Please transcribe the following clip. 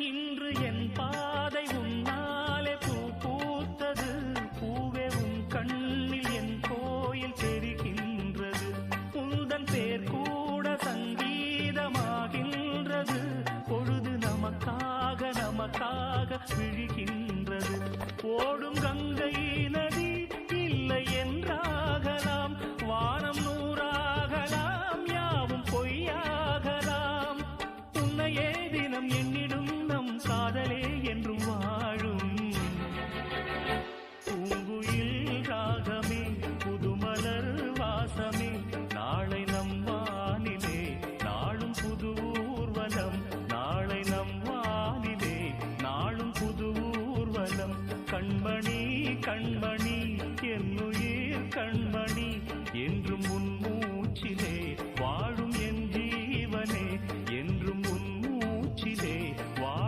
இன்று என் பாதை உன்னாலே பூ பூத்தது. பூவே உன் கண்ணில் என் கோயில் தெரிகின்றது. உந்தன் பேர் கூட சங்கீதமாகின்றது. பொழுது நமக்காக நமக்காக விழுகின்றது. ஓடும் கங்கை